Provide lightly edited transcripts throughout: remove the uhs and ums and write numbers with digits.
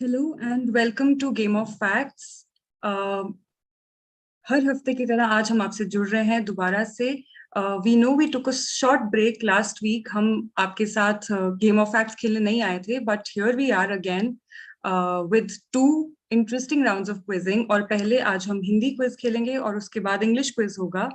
Hello and welcome to game of facts. हर हफ्ते की तरह आज हम आपसे जुड़ रहे हैं दोबारा से। We know we took a short break last week. हम आपके साथ गेम ऑफ फैक्ट्स खेलने नहीं आए थे, but here we are again with two interesting rounds of quizzing. और पहले आज हम हिंदी क्विज खेलेंगे और उसके बाद इंग्लिश क्विज होगा।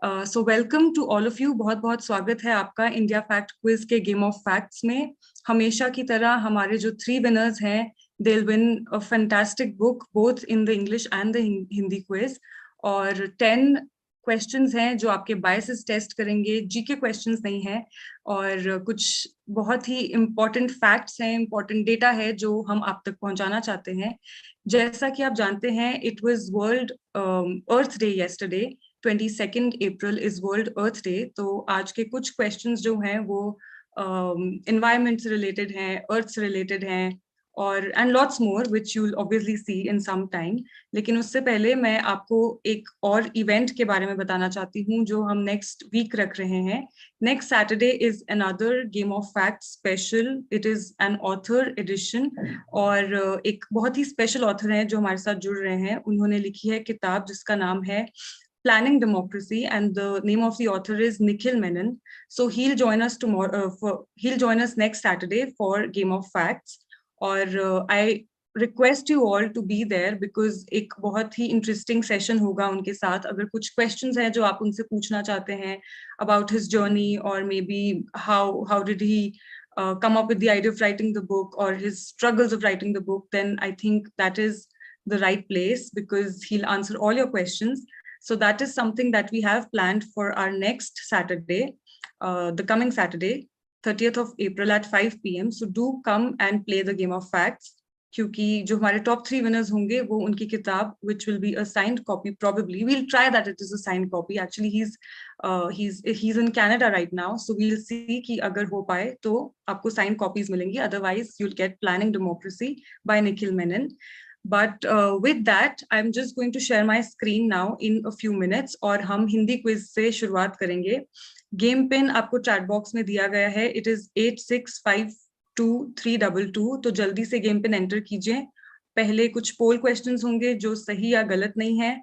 So welcome to all of you. बहुत बहुत स्वागत है आपका इंडिया फैक्ट क्विज के गेम ऑफ फैक्ट्स में। हमेशा की तरह हमारे जो 3 विनर्स हैं, they'll win a fantastic book both in the English and the Hindi quiz। और 10 क्वेश्चंस हैं जो आपके बायसेस टेस्ट करेंगे, जीके क्वेश्चंस नहीं है। और कुछ बहुत ही इम्पोर्टेंट फैक्ट्स हैं, इम्पोर्टेंट डेटा है जो हम आप तक पहुंचाना चाहते हैं। जैसा कि आप जानते हैं, it was world earth day yesterday. 22 April is world earth day. तो आज के कुछ क्वेश्चंस जो हैं वो एनवायरमेंट से रिलेटेड हैं, अर्थ से रिलेटेड हैं, और and lots more which you will obviously see in some time. लेकिन उससे पहले मैं आपको एक और इवेंट के बारे में बताना चाहती हूँ जो हम नेक्स्ट वीक रख रहे हैं। Next Saturday is another game of fact special. It is an author edition. और एक बहुत ही स्पेशल ऑथर हैं जो हमारे साथ जुड़ रहे हैं। उन्होंने लिखी है किताब जिसका नाम है Planning Democracy, and the name of the author is Nikhil Menon. So he'll join us tomorrow. He'll join us next Saturday for Game of Facts. और I request you all to be there because एक बहुत ही interesting session होगा उनके साथ। अगर कुछ questions हैं जो आप उनसे पूछना चाहते हैं अबाउट हिज जर्नी, और may be how did he come up with the idea of writing the book, or his struggles of writing the book, then I think that is the right place because he'll answer all your questions. So that is something that we have planned for our next Saturday, the coming Saturday, 30th of April at 5 p.m. So do come and play the game of facts, क्योंकि जो हमारे top 3 winners होंगे वो उनकी किताब which will be a signed copy, probably we'll try that it is a signed copy. Actually he's in Canada right now, so we'll see कि अगर हो पाए तो आपको signed copies मिलेंगी, otherwise you'll get Planning Democracy by Nikhil Menon. But with that, I'm just going to share my screen now in a few minutes, और हम Hindi quiz से शुरुआत करेंगे। गेम पिन आपको चैट बॉक्स में दिया गया है। It is 86522322। तो जल्दी से गेम पिन एंटर कीजिए। पहले कुछ पोल क्वेश्चंस होंगे जो सही या गलत नहीं है।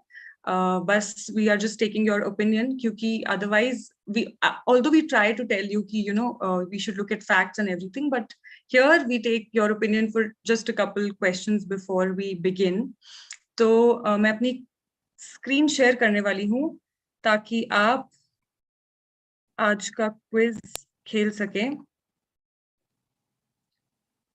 बस we are just taking your opinion, क्योंकि otherwise we although we try to tell you कि you know we should look at facts and everything, but here we take your opinion for just a couple questions before we begin. तो मैं अपनी screen share करने वाली हूँ ताकि आप आज का क्विज खेल सकें।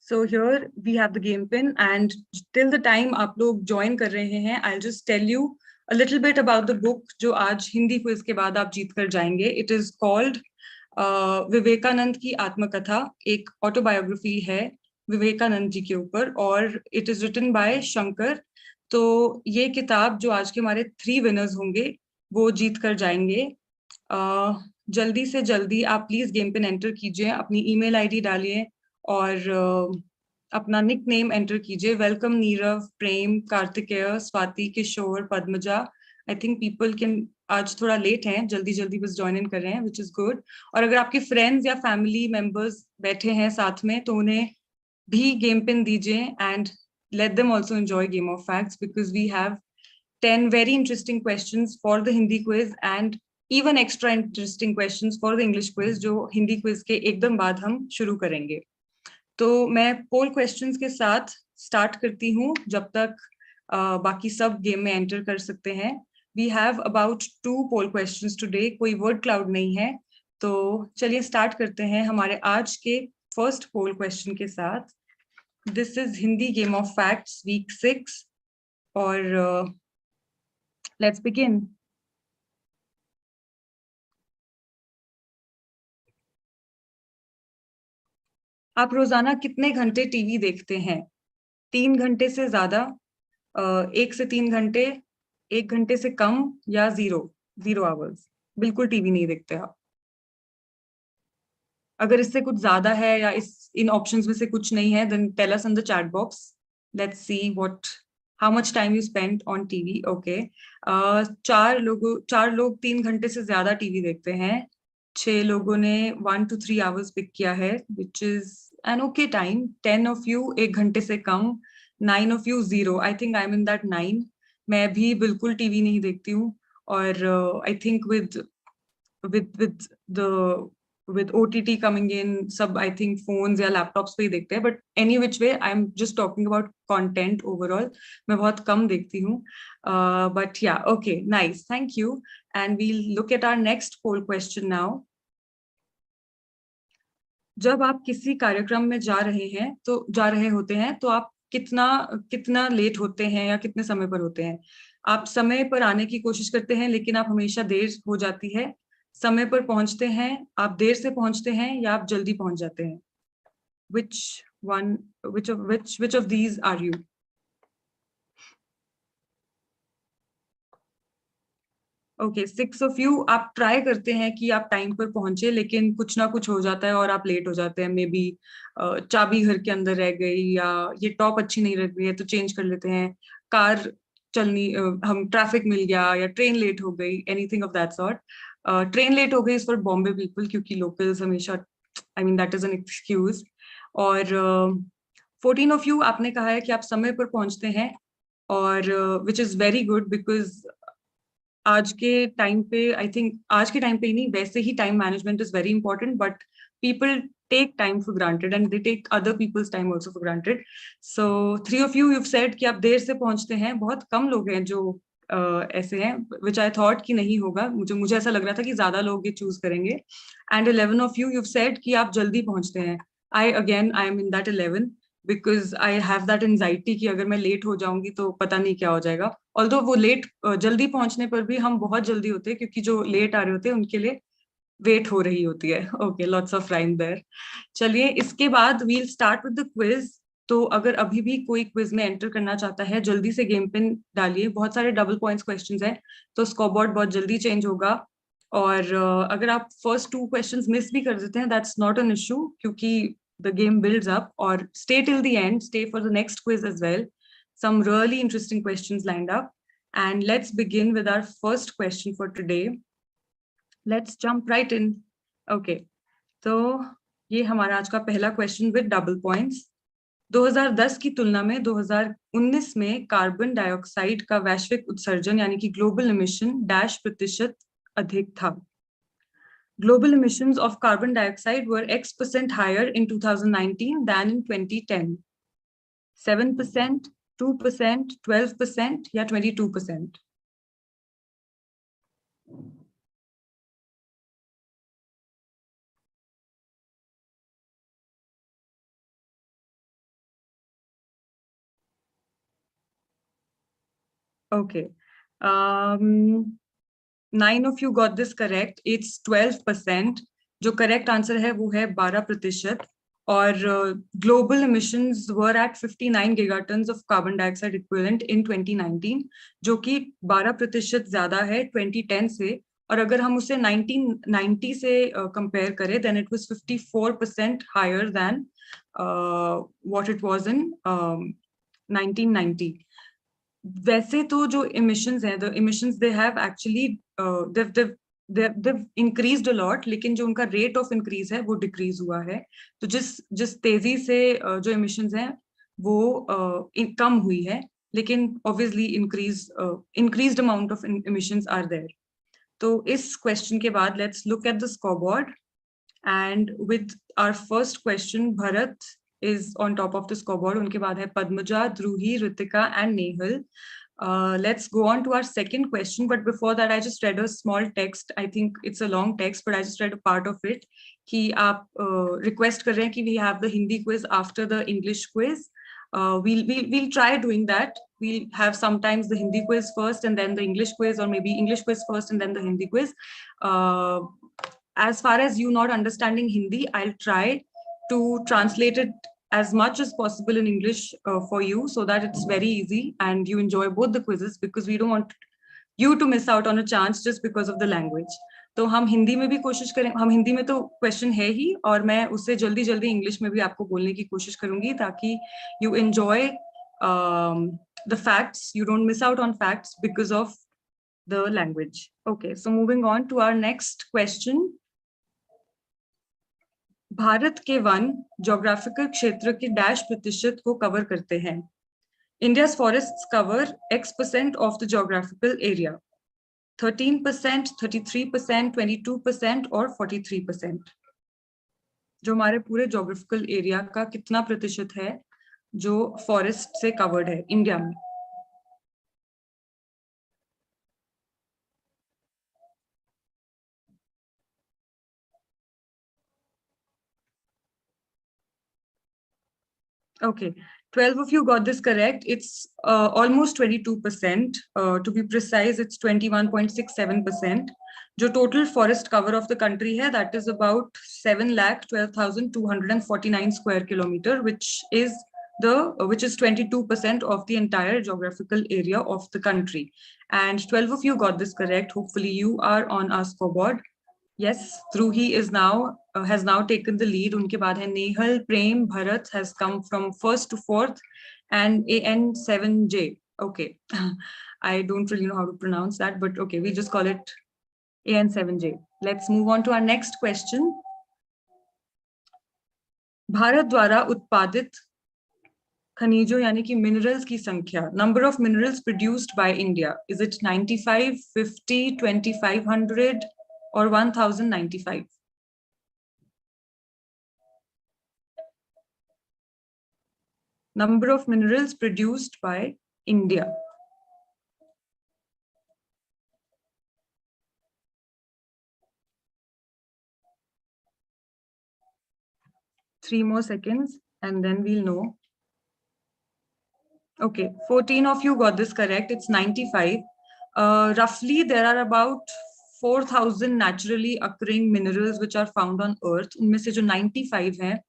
So here we have the game pin, and till the time आप लोग join कर रहे हैं, I'll just tell you a little bit about the book जो आज हिंदी क्विज के बाद आप जीत कर जाएंगे. It is called विवेकानंद की आत्मकथा। एक ऑटोबायोग्राफी है विवेकानंद जी के ऊपर, और it is written by Shankar. तो ये किताब जो आज के हमारे 3 विनर्स होंगे वो जीत कर जाएंगे। जल्दी से जल्दी आप प्लीज गेम पिन एंटर कीजिए, अपनी ईमेल आईडी डालिए और अपना निक नेम एंटर कीजिए। Welcome Neerav, Prem, Kartikeya, Swati, Kishore, Padmaja. I think people can आज थोड़ा लेट हैं, जल्दी जल्दी बस ज्वाइन इन कर रहे हैं, विच इज गुड। और अगर आपके फ्रेंड्स या फैमिली मेंबर्स बैठे हैं साथ में तो उन्हें भी गेम पिन दीजिए, and let them also enjoy game of facts because we have 10 very interesting questions for the Hindi quiz and even extra interesting questions for the English quiz जो Hindi quiz के एकदम बाद हम शुरू करेंगे। तो मैं पोल क्वेश्चंस के साथ स्टार्ट करती हूँ, जब तक बाकी सब गेम में एंटर कर सकते हैं। We have about 2 poll questions today, कोई वर्ड क्लाउड नहीं है। तो चलिए स्टार्ट करते हैं हमारे आज के फर्स्ट पोल क्वेश्चन के साथ। This is Hindi game of facts week 6, और लेट्स बिगिन। आप रोजाना कितने घंटे टीवी देखते हैं? 3 घंटे से ज्यादा, 1 से 3 घंटे, 1 घंटे से कम, या 0 आवर्स? बिल्कुल टीवी नहीं देखते आप। अगर इससे कुछ ज्यादा है या इन ऑप्शंस में से कुछ नहीं है, then tell us in the chat box. Let's see what how much time you spend on TV. Okay, 4 लोग 3 घंटे से ज्यादा टीवी देखते हैं। 6 लोगों ने 1 to 3 आवर्स पिक किया है, which is an okay time. 10 of you 1 घंटे से कम, 9 of you 0. I think I'm in that 9. मैं भी बिल्कुल टीवी नहीं देखती हूँ, और I think with the with OTT coming in, सब I think phones या laptops पे ही देखते हैं. But any which way, I'm just talking about content overall. मैं बहुत कम देखती हूँ. But yeah, okay, nice, thank you. And we'll look at our next poll question now. जब आप किसी कार्यक्रम में जा रहे होते हैं, तो आप कितना लेट होते हैं या कितने समय पर होते हैं? आप समय पर आने की कोशिश करते हैं, लेकिन आप हमेशा देर हो जाती है, समय पर पहुंचते हैं, आप देर से पहुंचते हैं, या आप जल्दी पहुंच जाते हैं? Which of these are you? Okay, 6 of you, आप ट्राई करते हैं कि आप टाइम पर पहुंचे, लेकिन कुछ ना कुछ हो जाता है और आप लेट हो जाते हैं. मे बी चाबी घर के अंदर रह गई, या ये टॉप अच्छी नहीं लग रही है तो चेंज कर लेते हैं, कार चलनी, हम ट्रैफिक मिल गया, या ट्रेन लेट हो गई, anything of that sort. Train late हो गई इस फॉर बॉम्बे पीपल, क्योंकि लोकल्स हमेशा, I mean that is an excuse. और 14 ऑफ यू, आपने कहा है कि आप समय पर पहुंचते हैं, और which is very good, because आज के टाइम पे, आई थिंक आज के टाइम पे ही नहीं, वैसे ही time management is very important, but people take time for granted, and they take other people's time also for granted. So 3 of you said कि आप देर से पहुंचते हैं. बहुत कम लोग हैं जो ऐसे हैं, विच आई थॉट कि नहीं होगा. मुझे ऐसा लग रहा था कि ज्यादा लोग ये चूज करेंगे. एंड 11 ऑफ यू सेड कि आप जल्दी पहुंचते हैं. I am in that 11, because I have that anxiety कि अगर मैं लेट हो जाऊंगी तो पता नहीं क्या हो जाएगा. ऑल्दो वो लेट, जल्दी पहुंचने पर भी हम बहुत जल्दी होते हैं, क्योंकि जो लेट आ रहे होते हैं उनके लिए वेट हो रही होती है. Okay, lots of rhyme there. चलिए, इसके बाद we'll start with the quiz. तो अगर अभी भी कोई क्विज में एंटर करना चाहता है, जल्दी से गेम पिन डालिए. बहुत सारे डबल पॉइंट्स क्वेश्चंस हैं, तो स्कोरबोर्ड बहुत जल्दी चेंज होगा. और अगर आप फर्स्ट 2 क्वेश्चंस मिस भी कर देते हैं, दैट्स नॉट एन इशू, क्योंकि the game builds up. Or stay till the end, stay for the next quiz as well. Some really interesting questions lined up. And let's begin with our first question for today. Let's jump right in. Okay, तो ये हमारा आज का पहला question with double points. 2010 की तुलना में 2019 में कार्बन डाइऑक्साइड का वैश्विक उत्सर्जन, यानी कि ग्लोबल एमिशन, %, अधिक था. Global emissions of carbon dioxide were X% higher in 2019 than in 2010. 7%, 2%, 12%, या 22%? Okay. 9 of you got this correct. It's 12%. जो करेक्ट आंसर है वो है 12%. और global emissions were at 59 gigatons of carbon dioxide equivalent in 2019, जो कि 12% ज्यादा है 2010 से. और अगर हम उसे 1990 से कंपेयर करें, then it was 54% higher than what it was in 1990. वैसे तो जो emissions हैं, the emissions they have actually they've increased a lot, लेकिन जो उनका rate of increase है वो decrease हुआ है. तो जिस तेजी से जो emissions हैं वो कम हुई है, लेकिन obviously increased amount of emissions are there. तो इस question के बाद let's look at the scoreboard, and with our first question, Bharat is on top of the scoreboard. उनके बाद है Padmaja, ध्रुही, Ritika and Nehal. Let's go on to our second question, but before that I just read a small text. I think it's a long text, but I just read a part of it कि आप request कर रहे हैं कि we have the Hindi quiz after the English quiz. We'll try doing that. We'll have sometimes the Hindi quiz first and then the English quiz, or maybe English quiz first and then the Hindi quiz. As far as you not understanding Hindi, I'll try to translate it as much as possible in English for you, so that it's very easy and you enjoy both the quizzes, because we don't want you to miss out on a chance just because of the language. तो हम हिंदी में भी कोशिश करें, हम हिंदी में तो question है ही, और मैं उससे जल्दी जल्दी इंग्लिश में भी आपको बोलने की कोशिश करूंगी, ताकि you enjoy the facts, you don't miss out on facts because of the language. Okay, so moving on to our next question. Bharat के वन ज्योग्राफिकल क्षेत्र के % को कवर करते हैं? India's forests cover X% of the geographical area. 13%, 33%, 22% और 43%. जो हमारे पूरे geographical area का कितना प्रतिशत है जो forest से covered है इंडिया में? Okay, 12 of you got this correct. It's almost 22%. To be precise, it's 21.67%. जो total forest cover of the country है, that is about 7,12,249 square kilometer, which is 22% of the entire geographical area of the country. And 12 of you got this correct. Hopefully, you are on our scoreboard. Yes, Dhruhi is now has now taken the lead. उनके बाद है Nehal, Prem, Bharat has come from first to fourth, and AN7J. Okay, I don't really know how to pronounce that, but okay, we just call it AN7J. Let's move on to our next question. Bharat द्वारा उत्पादित खनिजों यानी कि minerals की संख्या, number of minerals produced by India, is it 95, 50, 2500 or 1095? Number of minerals produced by India. Three more seconds and then we'll know. Okay, 14 of you got this correct. It's 95. Roughly, there are about 4,000 naturally occurring minerals which are found on Earth. उनमें से जो 95 हैं,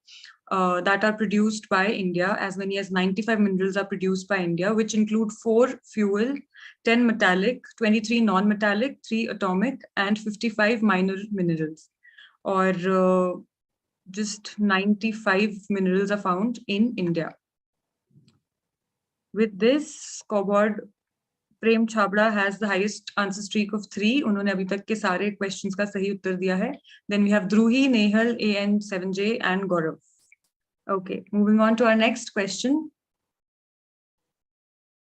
that are produced by India. As many as 95 minerals are produced by India, which include 4 fuel, 10 metallic, 23 non-metallic, 3 atomic, and 55 minor minerals. Or just 95 minerals are found in India. With this, scoreboard Prem Chhabra has the highest answer streak of 3. उन्होंने अभी तक के सारे questions का सही उत्तर दिया है. Then we have Dhruhi, Nehal, AN7J, and Gaurav. Okay, moving on to our next question.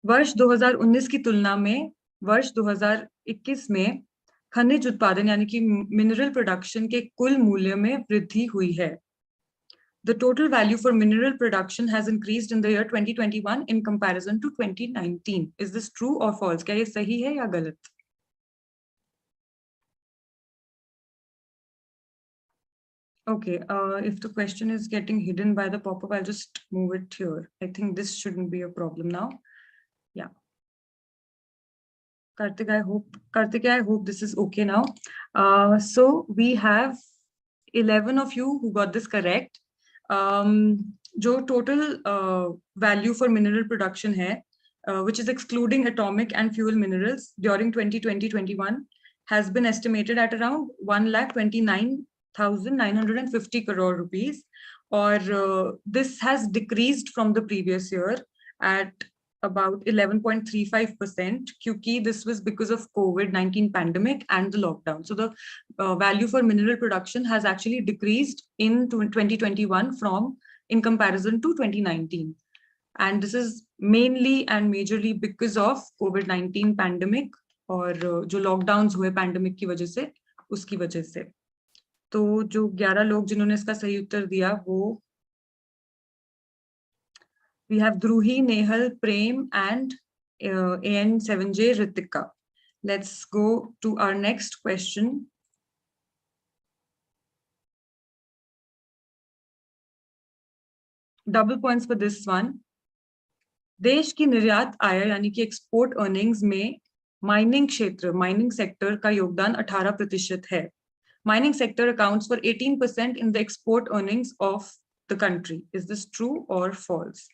वर्ष 2019 की तुलना में वर्ष 2021 में खनिज उत्पादन यानी कि मिनरल प्रोडक्शन के कुल मूल्य में वृद्धि हुई है. The total value for mineral production has increased in the year 2021 in comparison to 2019. Is this true or false? क्या ये सही है या गलत? Okay, if the question is getting hidden by the pop-up, I'll just move it here. I think this shouldn't be a problem now. Yeah. Kartik, I hope this is okay now. So we have 11 of you who got this correct. जो total value for mineral production है, which is excluding atomic and fuel minerals during 2020-21 has been estimated at around 1,29,950 crore rupees, or this has decreased from the previous year at about 11.35%, क्योंकि this was because of COVID-19 pandemic and the lockdown. So the value for mineral production has actually decreased in 2021 in comparison to 2019. And this is mainly and majorly because of COVID-19 pandemic और जो lockdowns हुए pandemic की वजह से, उसकी वजह से. तो जो 11 लोग जिन्होंने इसका सही उत्तर दिया वो we have Dhruhi, Nehal, Prem, and AN7J Ritika. Let's go to our next question. Double points for this one. देश की निर्यात आय यानी कि एक्सपोर्ट अर्निंग्स में माइनिंग सेक्टर का योगदान 18% है. Mining sector accounts for 18% in the export earnings of the country. Is this true or false?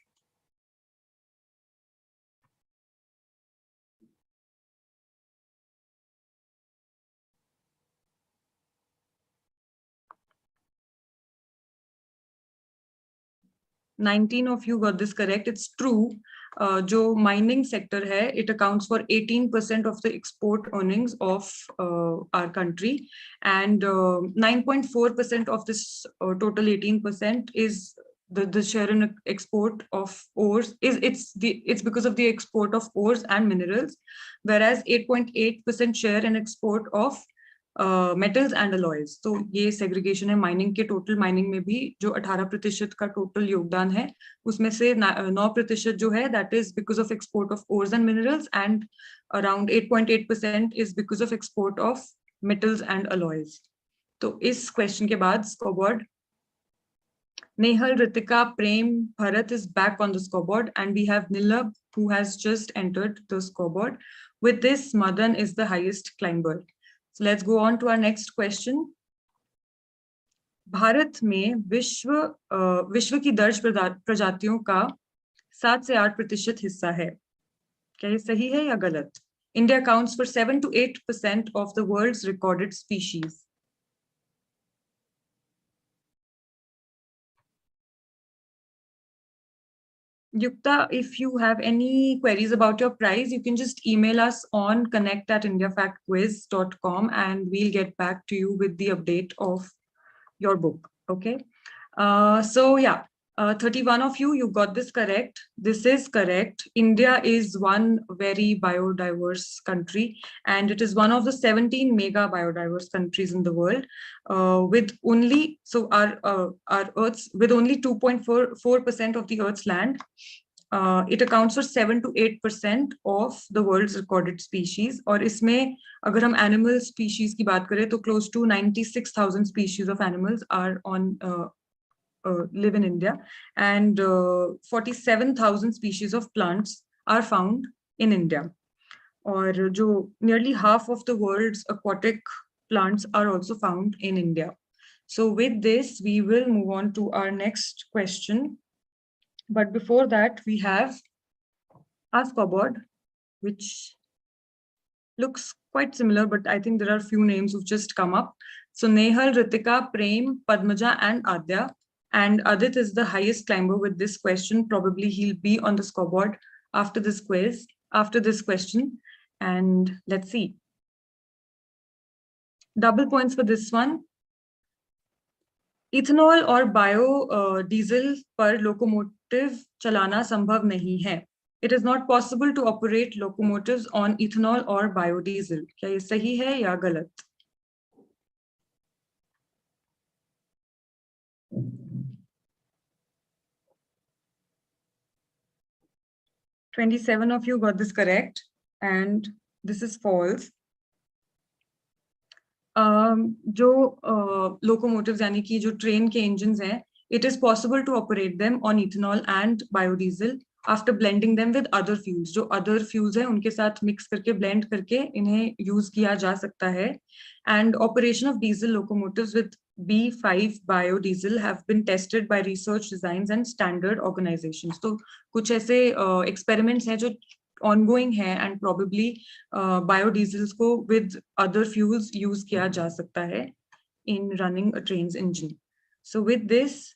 Nineteen of you got this correct. It's true. जो mining sector है, it accounts for 18% of the export earnings of our country, and 9.4% of this total 18% is the share in export of ores it's because of the export of ores and minerals, whereas 8.8% share in export of metals and alloys. तो ये segregation है mining के total mining में भी जो 18% का total योगदान है उसमें से 9% जो है that is because of export of ores and minerals, and around 8.8% is because of export of metals and alloys. तो इस question के बाद scoreboard Nehal, Ritika, Prem, Bharat is back on the scoreboard, and we have Nilab who has just entered the scoreboard. With this, Madan is the highest climber. So let's go on to our next question. Bharat में विश्व की दर्ज प्रजातियों का 7 से 8% हिस्सा है. क्या ये सही है या गलत? India accounts for 7 to 8% of the world's recorded species. Yukta, if you have any queries about your prize, you can just email us on connect@indiafactquiz.com and we'll get back to you with the update of your book. Okay. So yeah, 31 of you got this correct. This is correct. India is one very biodiverse country, and it is one of the 17 mega biodiverse countries in the world. With only our Earth's with only 2.44% of the Earth's land, it accounts for 7 to 8% of the world's recorded species. और इसमें अगर हम animal species की बात करें तो close to 96,000 species of animals are live in India, and 47,000 species of plants are found in India. और जो nearly half of the world's aquatic plants are also found in India. So with this, we will move on to our next question. But before that, we have our scoreboard, which looks quite similar, but I think there are a few names who've just come up. So Nehal, Ritika, Prem, Padmaja, and Adya. And Adit is the highest climber with this question. Probably he'll be on the scoreboard after this quiz, after this question. And let's see. Double points for this one. Ethanol और bio diesel पर locomotive चलाना संभव नहीं है. It is not possible to operate locomotives on ethanol or biodiesel. क्या ये सही है या गलत? "27 of you got this correct, and this is false. जो locomotives यानी कि जो train के engines हैं, it is possible to operate them on ethanol and biodiesel after blending them with other fuels. जो other fuels हैं उनके साथ mix करके blend करके इन्हें use किया जा सकता है. And operation of diesel locomotives with B5 biodiesel have been tested by research designs and standard organizations. तो कुछ ऐसे experiments हैं जो ongoing है, and probably biodiesels को with other fuels use किया जा सकता है in running a train's engine. So with this,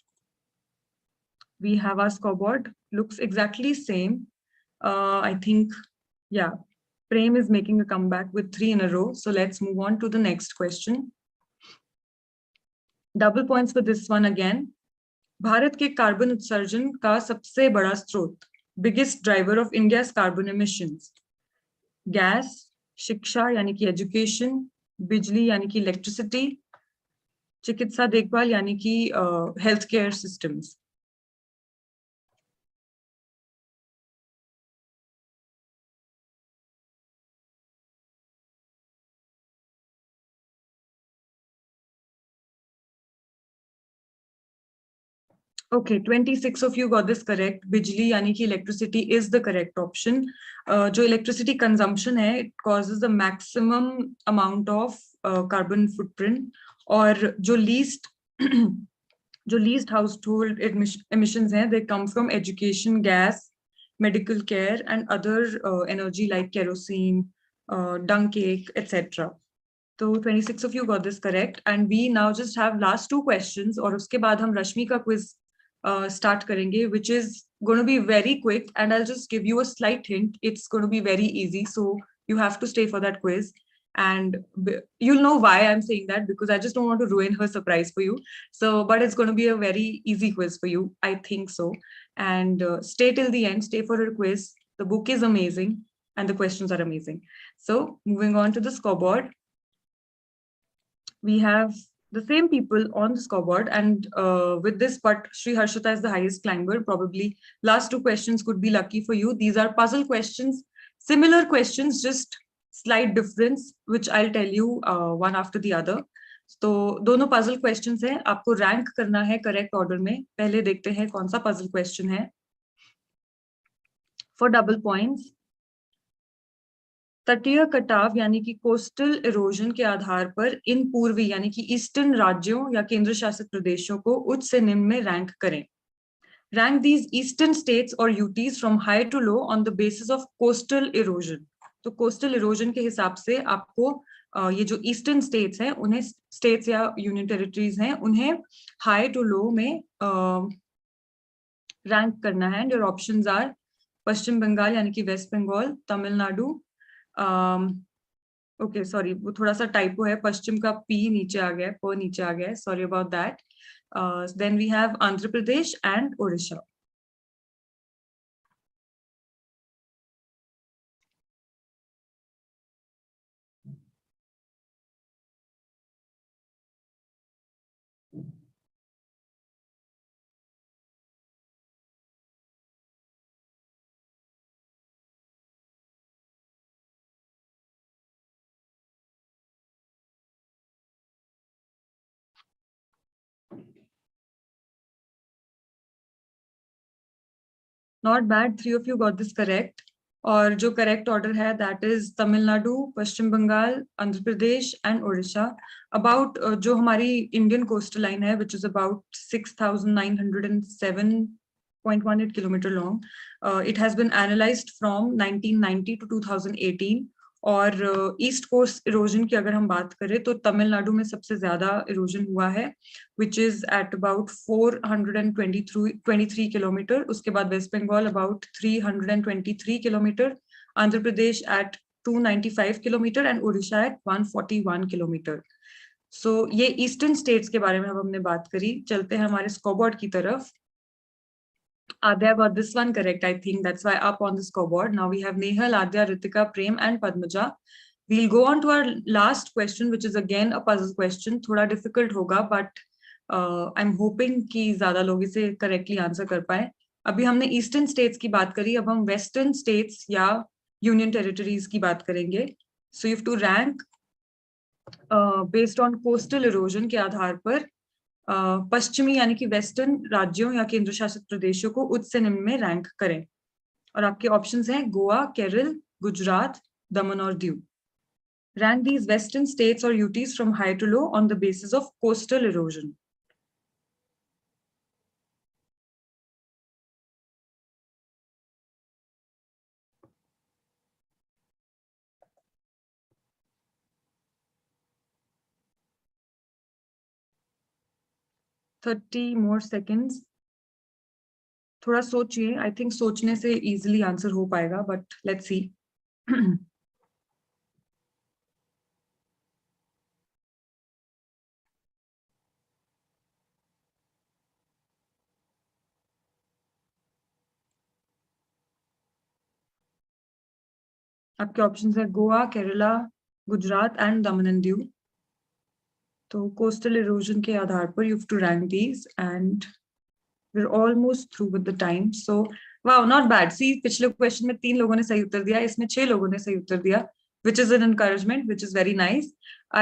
we have our scoreboard. Looks exactly same. I think, yeah, Prem is making a comeback with 3 in a row. So let's move on to the next question. Double points for this one again. Bharat के carbon उत्सर्जन का सबसे बड़ा स्रोत, biggest driver of India's carbon emissions. Gas, शिक्षा यानी कि education, बिजली यानी कि electricity, चिकित्सा देखभाल यानी कि healthcare systems. Okay, 26 of you got this correct. बिजली यानी कि electricity is the correct option. जो electricity consumption है, it causes the maximum amount of carbon footprint. और जो least household emissions हैं, they come from education, gas, medical care, and other energy like kerosene, dung cake, etc. So 26 of you got this correct, and we now just have last 2 questions. और उसके बाद हम रश्मि का quiz start करेंगे, which is going to be very quick, and I'll just give you a slight hint. It's going to be very easy, so you have to stay for that quiz. And you'll know why I'm saying that, because I just don't want to ruin her surprise for you. So, but it's going to be a very easy quiz for you, I think so. And stay till the end, stay for her quiz. The book is amazing and the questions are amazing. So moving on to the scoreboard, we have the same people on the scoreboard, and with this, but Sri Harshita is the highest climber. Probably last two questions could be lucky for you. These are puzzle questions, similar questions, just slight difference, which I'll tell you one after the other. तो दोनों puzzle questions हैं, आपको rank करना है correct order में. पहले देखते हैं कौन सा पजल क्वेश्चन है. फॉर डबल पॉइंट्स, तटीय कटाव यानी कि कोस्टल इरोजन के आधार पर इन पूर्वी यानी कि ईस्टर्न राज्यों या केंद्र शासित प्रदेशों को उच्च से निम्न में रैंक करें. रैंक दीज ईस्टर्न स्टेट्स और UTs from high to low on the basis of coastal erosion. तो कोस्टल इरोजन के हिसाब से आपको ये जो ईस्टर्न स्टेट्स हैं उन्हें, स्टेट्स या यूनियन टेरिटरीज हैं, उन्हें हाई टू लो में रैंक करना है. And your options are Paschim Bengal यानी कि West Bengal, Tamil Nadu, okay sorry वो थोड़ा सा टाइपो है, पश्चिम का पी नीचे आ गया है, प नीचे आ गया है, sorry about that. Then we have Andhra Pradesh and Odisha. Not bad, 3 of you got this correct. और जो करेक्ट ऑर्डर है that is Tamil Nadu, Paschim Bengal, Andhra Pradesh and Odisha. About जो हमारी इंडियन कोस्टल लाइन है which is about 6,907.18 kilometre long. It has been analysed from 1990 to 2018. और east coast erosion की अगर हम बात करें तो तमिलनाडु में सबसे ज्यादा इरोजन हुआ है, which is at about 423 kilometre. उसके बाद West Bengal about 323 kilometre, Andhra Pradesh at 295 kilometre and Orissa at 141 kilometre. So ये ईस्टर्न स्टेट्स के बारे में अब हमने बात करी. चलते हैं हमारे स्कोरबोर्ड की तरफ. Adya got this one correct, I think. That's why up on the scoreboard. Now we have Nehal, Adya, Ritika, Prem and Padmaja. We'll go on to our last question, which is again a puzzle question. थोड़ा difficult होगा, but I'm hoping कि ज़्यादा लोग इसे correctly answer कर पाए. अभी हमने ईस्टर्न स्टेट्स की बात करी, अब हम वेस्टर्न स्टेट्स या यूनियन टेरिटरीज की बात करेंगे. So you have to rank based on coastal erosion के आधार पर पश्चिमी यानी कि वेस्टर्न राज्यों या केंद्र शासित प्रदेशों को उच्च से निम्न में रैंक करें. और आपके ऑप्शंस हैं गोवा, केरल, गुजरात, दमन और Diu. Rank these western states or UTs from high to low on the basis of coastal erosion. Thirty more seconds. थोड़ा सोचिए. I think सोचने से easily answer हो पाएगा, but let's see. आपके ऑप्शंस है गोवा, केरला, गुजरात एंड दमन एंड दीव. तो कोस्टल इरोजन के आधार पर you have to rank these and we're almost through with the time. So wow, not bad. See, पिछले क्वेश्चन में 3 लोगों ने सही उत्तर दिया, इसमें 6 लोगों ने सही उत्तर दिया, which is an encouragement, which is very nice.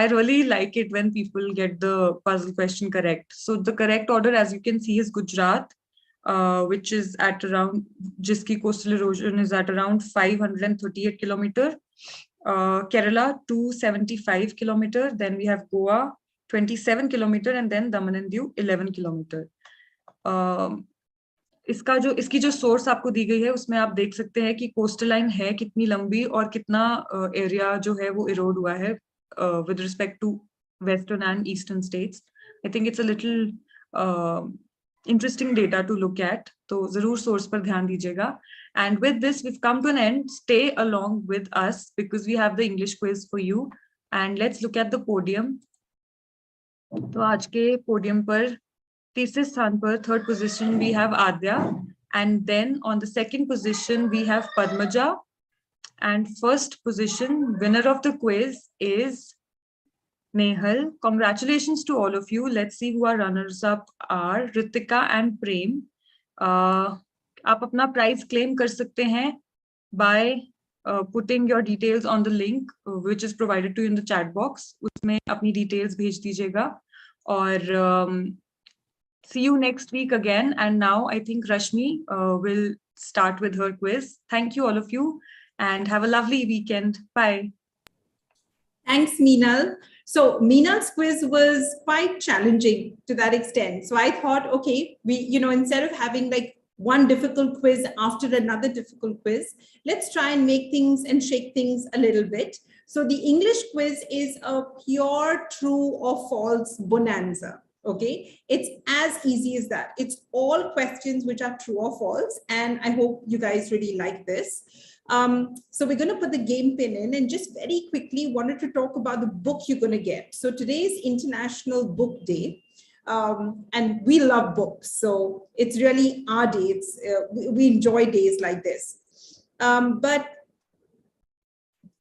I really like it when people get the puzzle question correct. So the correct order, as you can see, is Gujarat, which is at around, जिसकी coastal erosion is at around 538 kilometer. Kerala 275 kilometer. Then we have Goa 27 kilometer, and then Daman and Diu 11 kilometer. इसकी जो source आपको दी गई है उसमें आप देख सकते हैं कि कोस्टल लाइन है कितनी लंबी और कितना एरिया जो है वो इरोड हुआ है with respect to western and eastern states. I think it's a little interesting data to look at, तो जरूर सोर्स पर ध्यान दीजिएगा. And with this we come to an end. Stay along with us because we have the English quiz for you. and let's look at the podium. तो आज के podium पर तीसरे स्थान पर third position we have Adya, and then on the second position we have Padmaja, and first position winner of the quiz is Nehal. Congratulations to all of you. Let's see who our runners up are. Ritika and Prem. आप अपना prize claim कर सकते हैं by putting your details on the link which is provided to you in the chat box. उसमें अपनी details भेज दीजिएगा और see you next week again. And now I think Rashmi will start with her quiz. Thank you all of you and have a lovely weekend. Bye. Thanks, Meenal. So Meenal's quiz was quite challenging to that extent. So I thought, okay, instead of having like one difficult quiz after another difficult quiz, let's try and make things and shake things a little bit. So the English quiz is a pure true or false bonanza. Okay, it's as easy as that. It's all questions which are true or false, and I hope you guys really like this. So we're going to put the game pin in, and just very quickly wanted to talk about the book you're going to get. So today's International Book Day, and we love books, so it's really our day. We enjoy days like this. But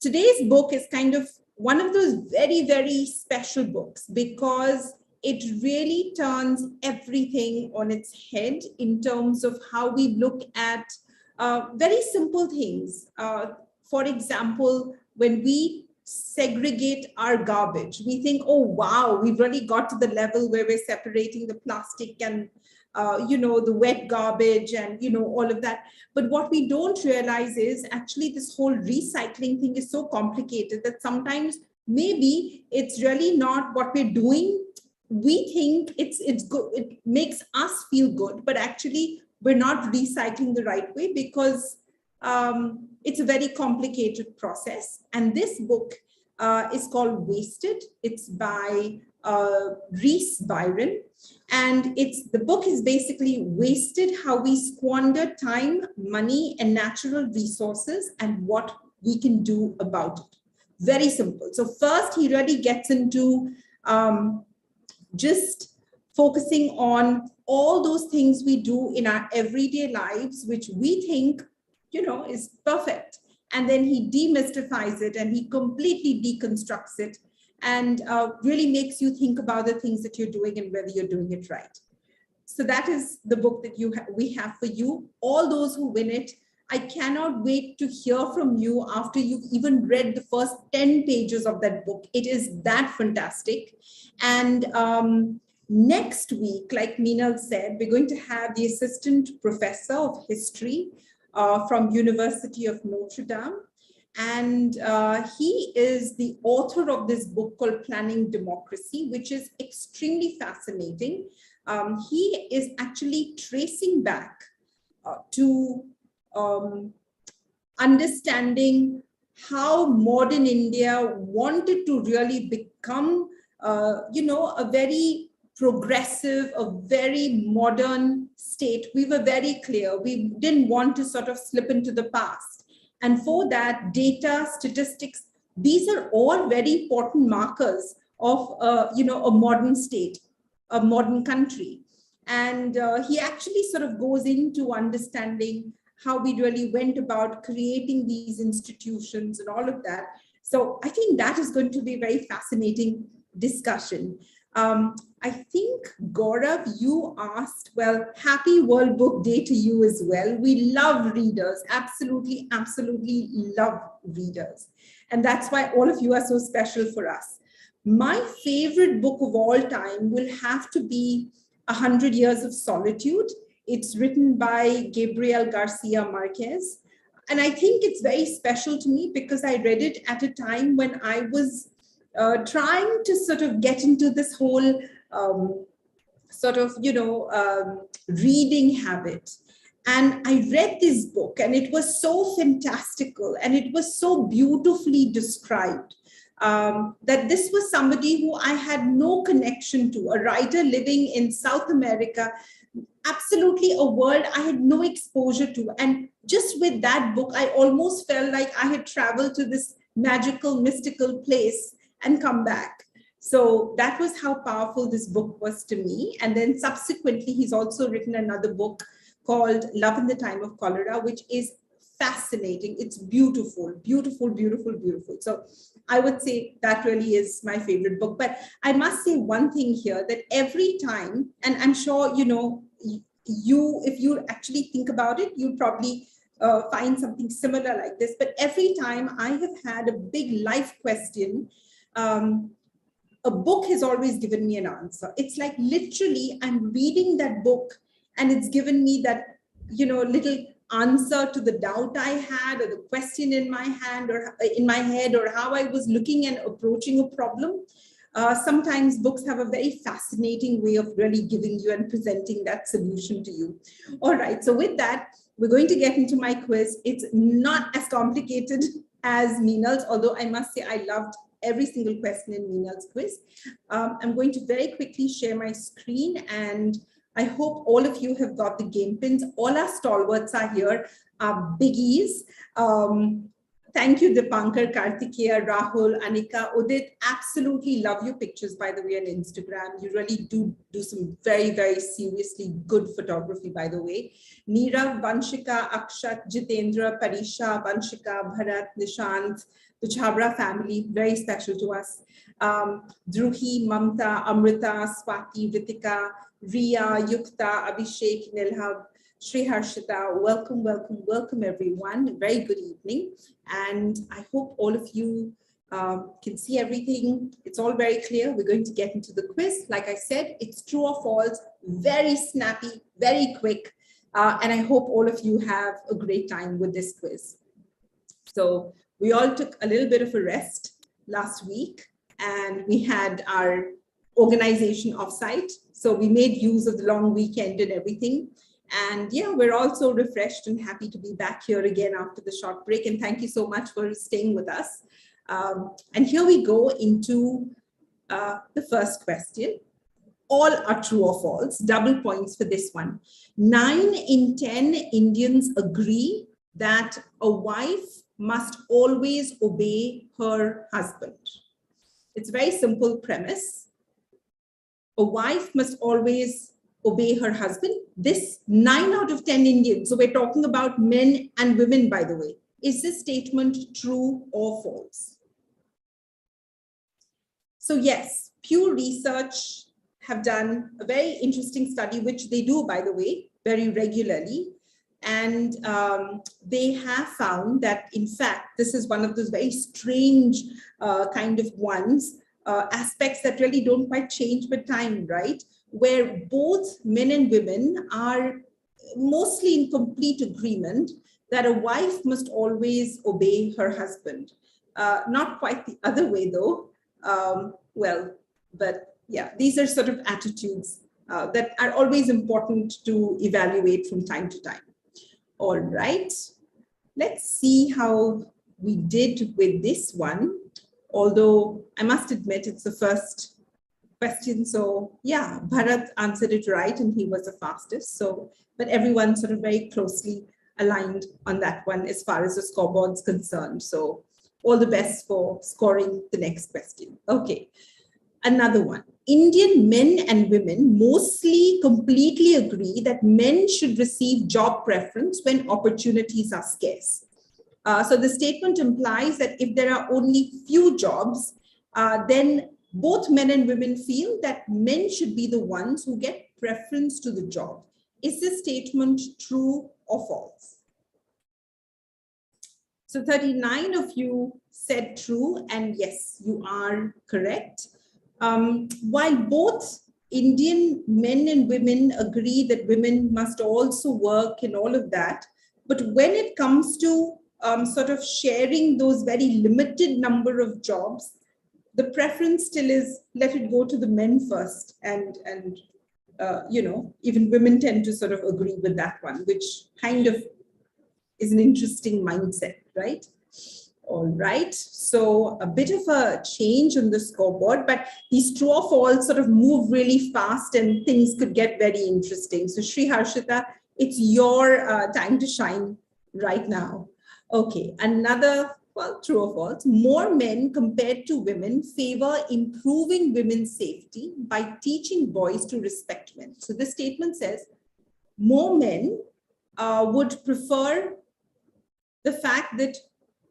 today's book is kind of one of those very, very special books because it really turns everything on its head in terms of how we look at very simple things. For example, when we segregate our garbage, we think, oh, wow, we've really got to the level where we're separating the plastic and, the wet garbage and, all of that. But what we don't realize is actually this whole recycling thing is so complicated that sometimes maybe it's really not what we're doing. We think it's good, it makes us feel good, but actually we're not recycling the right way because it's a very complicated process. And this book is called Wasted. It's by Reese Byron. And the book is basically Wasted, how we squander time, money, and natural resources and what we can do about it. Very simple. So first he really gets into just focusing on all those things we do in our everyday lives, which we think, is perfect. And then he demystifies it and he completely deconstructs it and really makes you think about the things that you're doing and whether you're doing it right. So that is the book that we have for you. All those who win it, I cannot wait to hear from you after you've even read the first 10 pages of that book. It is that fantastic. And next week, like Meenal said, we're going to have the assistant professor of history from University of Notre Dame. And he is the author of this book called Planning Democracy, which is extremely fascinating. He is actually tracing back to understanding how modern India wanted to really become, a very progressive, a very modern state. We were very clear. We didn't want to sort of slip into the past. And for that, data, statistics, these are all very important markers of, a modern state, a modern country. And he actually sort of goes into understanding how we really went about creating these institutions and all of that. So I think that is going to be a very fascinating discussion. I think, Gaurav, you asked, well, happy World Book Day to you as well. We love readers, absolutely, absolutely love readers. And that's why all of you are so special for us. My favorite book of all time will have to be 100 Years of Solitude. It's written by Gabriel Garcia Marquez. And I think it's very special to me because I read it at a time when I was trying to sort of get into this whole reading habit. And I read this book and it was so fantastical and it was so beautifully described that this was somebody who I had no connection to, a writer living in South America, absolutely a world I had no exposure to. And just with that book, I almost felt like I had traveled to this magical, mystical place and come back. So that was how powerful this book was to me. And then subsequently, he's also written another book called Love in the Time of Cholera, which is fascinating. It's beautiful, beautiful, beautiful, beautiful. So I would say that really is my favorite book. But I must say one thing here, that every time, and I'm sure, you know, you, if you actually think about it, you'll probably find something similar like this. But every time I have had a big life question, a book has always given me an answer. It's like literally I'm reading that book and it's given me that, you know, little answer to the doubt I had, or the question in my hand or in my head, or how I was looking and approaching a problem. Sometimes books have a very fascinating way of really giving you and presenting that solution to you. All right, so with that, we're going to get into my quiz. It's not as complicated as Meenal's, although I must say I loved every single question in Meenal's quiz. I'm going to very quickly share my screen, and I hope all of you have got the game pins. All our stalwarts are here, our biggies. Thank you, Dipankar, Kartikeya, Rahul, Anika, Udit. Absolutely love your pictures, by the way, on Instagram. You really do some very, very seriously good photography, by the way. Neerav, Vanshika, Akshat, Jitendra, Parisha, Vanshika, Bharat, Nishant, the Chabra family, very special to us. Druhi, Mamta, Amrita, Swati, Ritika, Riya, Yukta, Abhishek, Nilhab, Sri Harshita, welcome, welcome, welcome everyone. Very good evening. And I hope all of you can see everything. It's all very clear. We're going to get into the quiz. Like I said, it's true or false, very snappy, very quick. And I hope all of you have a great time with this quiz. So we all took a little bit of a rest last week, and we had our organization offsite. So we made use of the long weekend and everything. And yeah, we're also refreshed and happy to be back here again after the short break. And thank you so much for staying with us. And here we go into the first question. All are true or false, double points for this one. 9 in 10 Indians agree that a wife must always obey her husband. It's a very simple premise. A wife must always obey her husband. This 9 out of 10 Indians, so we're talking about men and women, by the way. Is this statement true or false? So yes, Pew Research have done a very interesting study, which they do, by the way, very regularly. And they have found that, in fact, this is one of those very strange kind of ones, aspects that really don't quite change with time, right? Where both men and women are mostly in complete agreement that a wife must always obey her husband. Not quite the other way, though. Well, but yeah, these are sort of attitudes that are always important to evaluate from time to time. All right, let's see how we did with this one. Although I must admit it's the first question. So yeah, Bharat answered it right and he was the fastest. So, but everyone sort of very closely aligned on that one as far as the scoreboard's concerned. So all the best for scoring the next question. Okay, another one. Indian men and women mostly completely agree that men should receive job preference when opportunities are scarce. So the statement implies that if there are only few jobs, then both men and women feel that men should be the ones who get preference to the job. Is this statement true or false? So 39 of you said true, and yes, you are correct. While both Indian men and women agree that women must also work and all of that, but when it comes to sort of sharing those very limited number of jobs, the preference still is let it go to the men first. And you know, even women tend to sort of agree with that one, which kind of is an interesting mindset, right? All right, so a bit of a change on the scoreboard, but these true or false sort of move really fast and things could get very interesting. So Sri Harshita, it's your time to shine right now. Okay, another Well, true or false? More men compared to women favor improving women's safety by teaching boys to respect men. So this statement says more men would prefer the fact that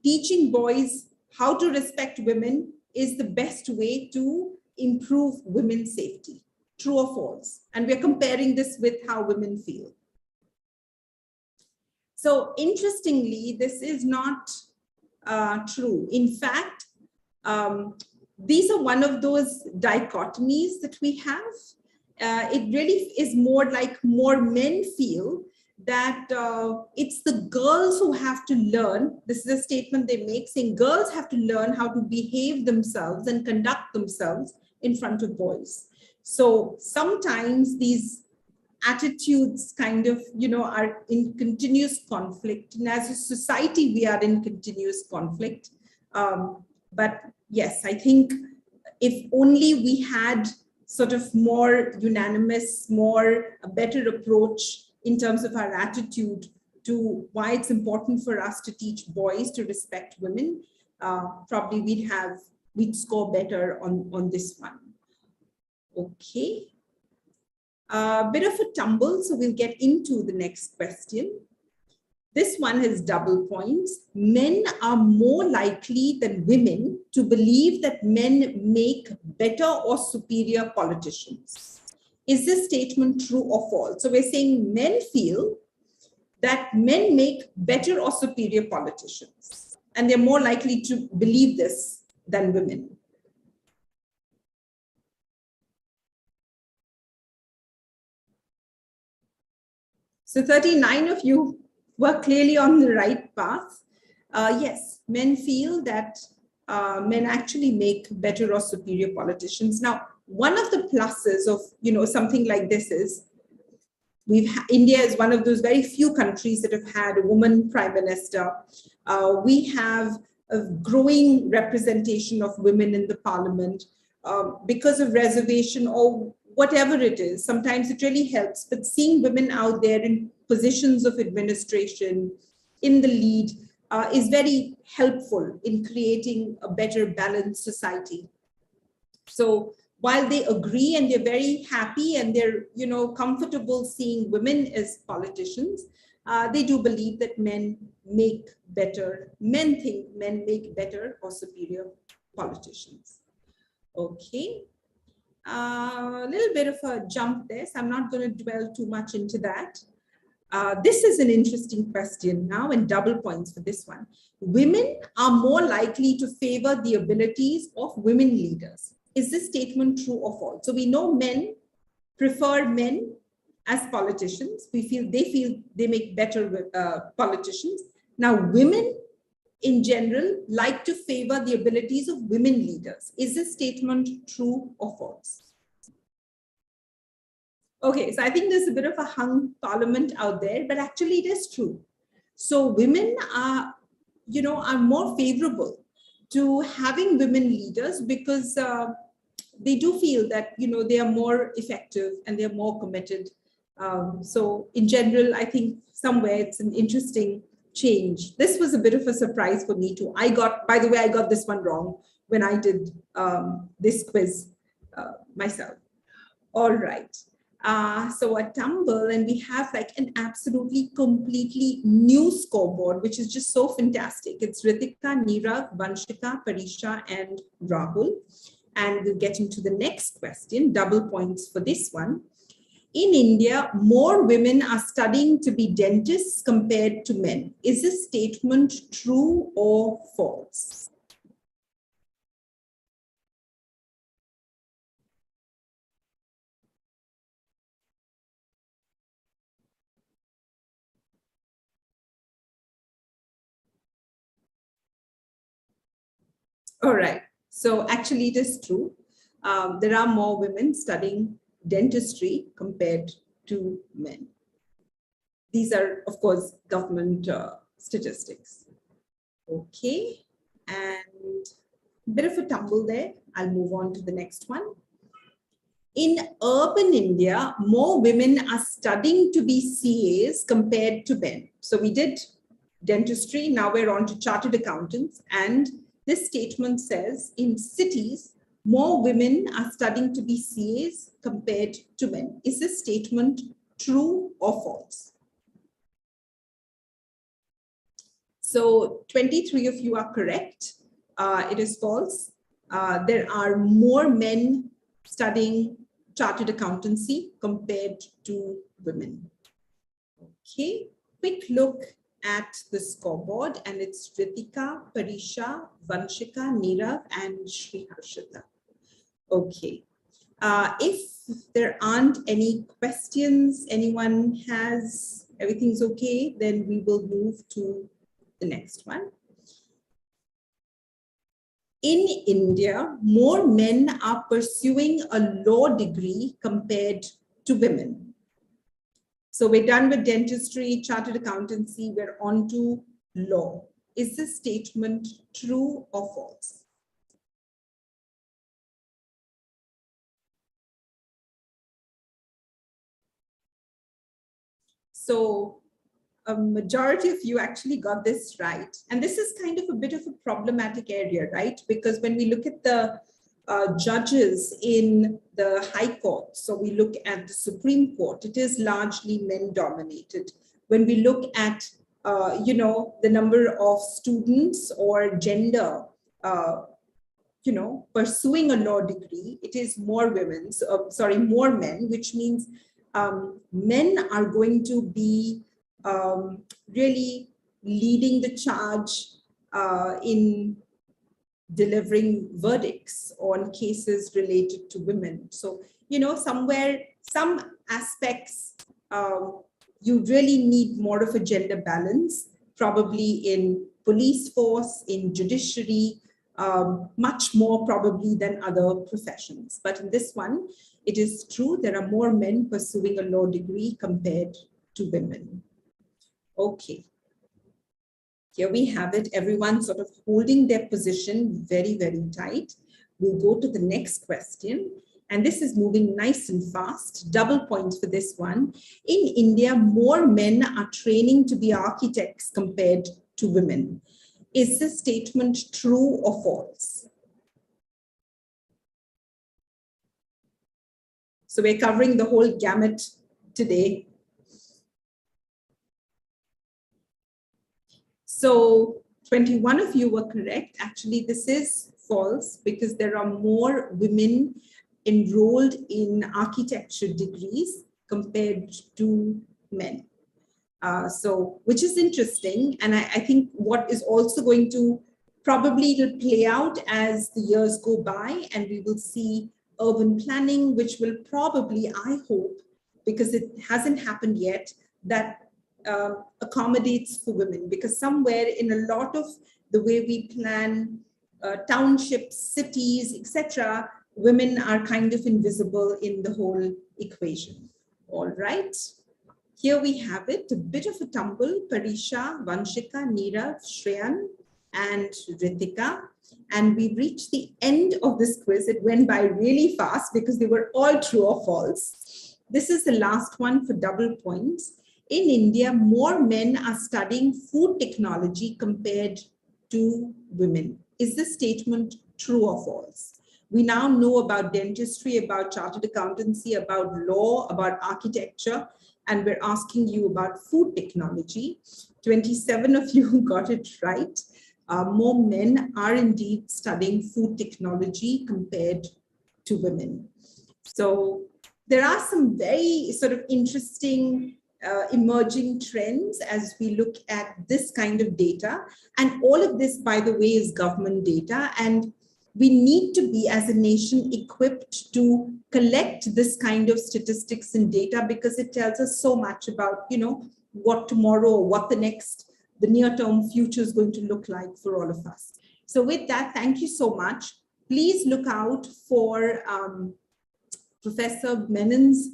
teaching boys how to respect women is the best way to improve women's safety. True or false? And we're comparing this with how women feel. So interestingly, this is not true. In fact, these are one of those dichotomies that we have. It really is more like more men feel that it's the girls who have to learn. This is a statement they make, saying girls have to learn how to behave themselves and conduct themselves in front of boys. So sometimes these attitudes kind of, are in continuous conflict. And as a society, we are in continuous conflict. But yes, I think if only we had sort of more unanimous, a better approach in terms of our attitude to why it's important for us to teach boys to respect women, probably we'd score better on this one. Okay. A bit of a tumble, so we'll get into the next question. This one has double points. Men are more likely than women to believe that men make better or superior politicians. Is this statement true or false? So we're saying men feel that men make better or superior politicians, and they're more likely to believe this than women. So 39 of you were clearly on the right path. Yes, men feel that men actually make better or superior politicians. Now, one of the pluses of something like this is India is one of those very few countries that have had a woman prime minister. We have a growing representation of women in the parliament because of reservation or whatever it is. Sometimes it really helps, but seeing women out there in positions of administration, in the lead, is very helpful in creating a better balanced society. So while they agree and they're very happy and they're comfortable seeing women as politicians, they do believe that men think men make better or superior politicians. Okay. A little bit of a jump there, so I'm not going to dwell too much into that. This is an interesting question now, and double points for this one. Women are more likely to favor the abilities of women leaders. Is this statement true or false? So we know men prefer men as politicians. They feel they make better politicians. Now, women in general like to favor the abilities of women leaders. Is this statement true or false? Okay, so I think there's a bit of a hung parliament out there, but actually it is true. So women are more favorable to having women leaders because they do feel that, they are more effective and they're more committed. So in general, I think somewhere it's an interesting change. This was a bit of a surprise for me too. By the way, I got this one wrong when I did this quiz myself. All right. So a tumble, and we have like an absolutely completely new scoreboard, which is just so fantastic. It's Ritika, Neeraj, Vanshika, Parisha, and Rahul. And we'll get into the next question, double points for this one. In India, more women are studying to be dentists compared to men. Is this statement true or false? All right. So actually, it is true. There are more women studying dentistry compared to men. These are, of course, government statistics. Okay. And a bit of a tumble there. I'll move on to the next one. In urban India, more women are studying to be CAs compared to men. So we did dentistry. Now we're on to chartered accountants. And this statement says, in cities, more women are studying to be CAs compared to men. Is this statement true or false? So 23 of you are correct. It is false. There are more men studying chartered accountancy compared to women. Okay, quick look at the scoreboard, and it's Ritika, Parisha, Vanshika, Nirav, and Shri Harshita. Okay, if there aren't any questions, anyone has, everything's okay, then we will move to the next one. In India, more men are pursuing a law degree compared to women. So we're done with dentistry, chartered accountancy, we're on to law. Is this statement true or false? So a majority of you actually got this right. And this is kind of a bit of a problematic area, right? Because when we look at the judges in the High Court, so we look at the Supreme Court, it is largely men dominated. When we look at, the number of students or gender, pursuing a law degree, it is more more men, which means men are going to be really leading the charge in delivering verdicts on cases related to women. So, somewhere, some aspects, you really need more of a gender balance, probably in police force, in judiciary, much more probably than other professions. But in this one, it is true, there are more men pursuing a law degree compared to women. Okay. Here we have it, everyone sort of holding their position very, very tight. We'll go to the next question. And this is moving nice and fast, double points for this one. In India, more men are training to be architects compared to women. Is this statement true or false? So we're covering the whole gamut today. So 21 of you were correct. Actually, this is false because there are more women enrolled in architecture degrees compared to men. Which is interesting. And I think what is also going to probably it'll play out as the years go by, and we will see urban planning, which will probably, I hope, because it hasn't happened yet, that accommodates for women, because somewhere in a lot of the way we plan townships, cities, etc., women are kind of invisible in the whole equation. All right. Here we have it, a bit of a tumble, Parisha, Vanshika, Neerav, Shreyan, and Ritika. And we've reached the end of this quiz. It went by really fast because they were all true or false. This is the last one for double points. In India, more men are studying food technology compared to women. Is this statement true or false? We now know about dentistry, about chartered accountancy, about law, about architecture, and we're asking you about food technology. 27 of you got it right. More men are indeed studying food technology compared to women. So there are some very sort of interesting emerging trends as we look at this kind of data. And all of this, by the way, is government data. And we need to be, as a nation, equipped to collect this kind of statistics and data, because it tells us so much about, what tomorrow or what the near-term future is going to look like for all of us. So with that, thank you so much. Please look out for Professor Menon's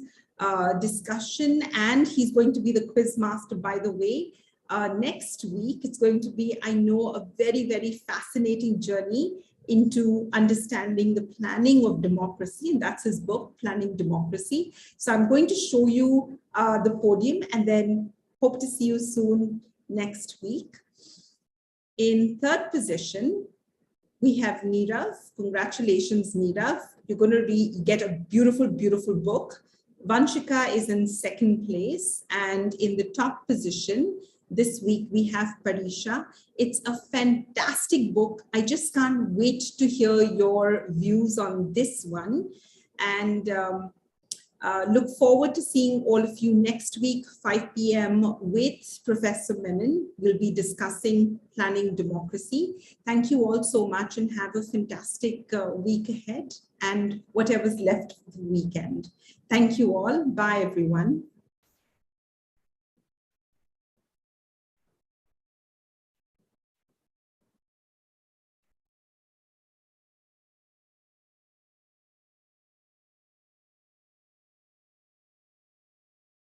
discussion, and he's going to be the quiz master, by the way. Next week, it's going to be, I know, a very, very fascinating journey into understanding the planning of democracy, and that's his book, Planning Democracy. So I'm going to show you the podium, and then hope to see you soon next week. In third position, we have Nirav. Congratulations, Nirav. You're going to get a beautiful, beautiful book. Vanshika is in second place. And in the top position, this week, we have Parisha. It's a fantastic book. I just can't wait to hear your views on this one. And look forward to seeing all of you next week, 5 p.m. with Professor Menon. We'll be discussing planning democracy. Thank you all so much and have a fantastic week ahead and whatever's left for the weekend. Thank you all. Bye, everyone.